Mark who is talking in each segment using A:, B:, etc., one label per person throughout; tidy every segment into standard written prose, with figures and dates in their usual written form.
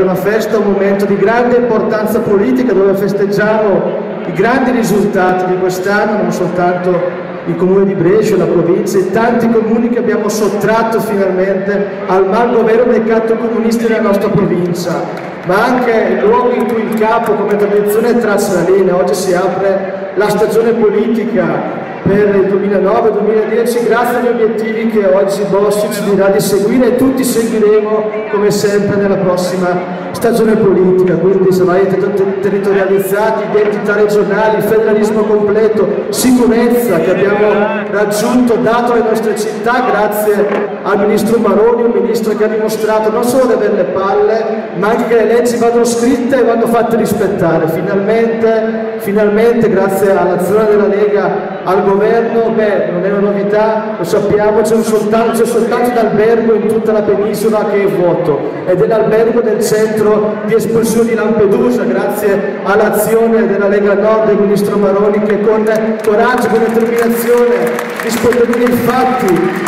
A: una festa, un momento di grande importanza politica dove festeggiamo i grandi risultati di quest'anno, non soltanto il comune di Brescia, la provincia e tanti comuni che abbiamo sottratto finalmente al malgoverno dei cattocomunisti nella nostra provincia, ma anche il luogo in cui il capo come tradizione traccia la linea. Oggi si apre la stagione politica per il 2009-2010 grazie agli obiettivi che oggi Bossi ci dirà di seguire e tutti seguiremo come sempre nella prossima stagione politica, quindi saranno territorializzati, identità regionali, federalismo completo, sicurezza che abbiamo raggiunto dato alle nostre città grazie al ministro Maroni, un ministro che ha dimostrato non solo di avere le palle ma anche che le leggi vadano scritte e vanno fatte rispettare. Finalmente grazie all'azione della Lega al governo, non è una novità, lo sappiamo, c'è soltanto l'albergo in tutta la penisola che è vuoto ed è l'albergo del centro di espulsione di Lampedusa grazie all'azione della Lega Nord del ministro Maroni che con coraggio, con determinazione risponde nei fatti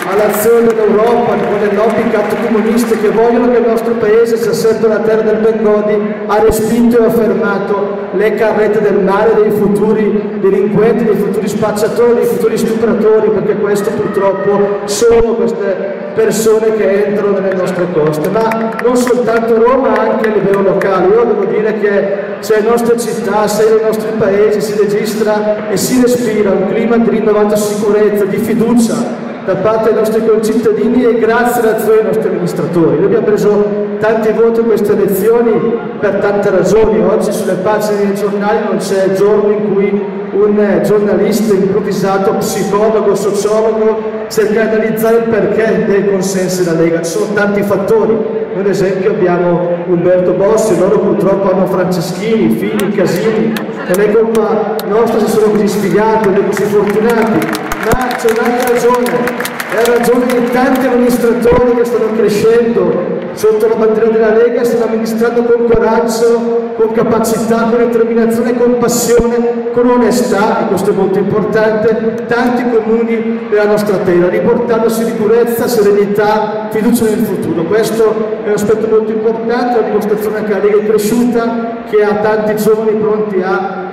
A: all'azione dell'Europa, con le lobby cattocomuniste che vogliono che il nostro paese sia sempre la terra del Bengodi, ha respinto e ha fermato le carrette del mare dei futuri delinquenti, dei futuri spacciatori, dei futuri stupratori, perché questo purtroppo sono queste persone che entrano nelle nostre coste, ma non soltanto Roma, anche a livello locale. Io devo dire che se le nostre città, se nei nostri paesi si registra e si respira un clima di rinnovata sicurezza, di fiducia da parte dei nostri concittadini e grazie all'azione dei nostri amministratori. Noi abbiamo preso tanti voti in queste elezioni per tante ragioni. Oggi sulle pagine dei giornali non c'è giorno in cui un giornalista improvvisato, psicologo, sociologo cerca di analizzare il perché dei consensi della Lega. Ci sono tanti fattori. Noi ad esempio abbiamo Umberto Bossi, loro purtroppo hanno Franceschini, Fini, Casini. Non è colpa nostra se sono così sfigati, non così fortunati, ma c'è un'altra ragione. È la ragione di tanti amministratori che stanno crescendo sotto la bandiera della Lega, stanno amministrando con coraggio, con capacità, con determinazione, con passione, con onestà, e questo è molto importante, tanti comuni della nostra terra, riportando sicurezza, serenità, fiducia nel futuro. Questo è un aspetto molto importante, la dimostrazione che la Lega è cresciuta, che ha tanti giovani pronti a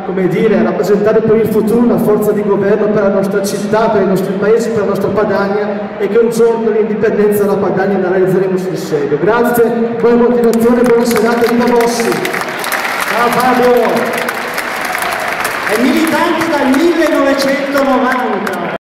A: rappresentare per il futuro una forza di governo per la nostra città, per i nostri paesi, per la nostra Padania, e che un giorno l'indipendenza della Padania la realizzeremo sul serio. Grazie, buona continuazione, buona serata, viva Bossi!
B: Ciao Fabio! È militante dal 1990!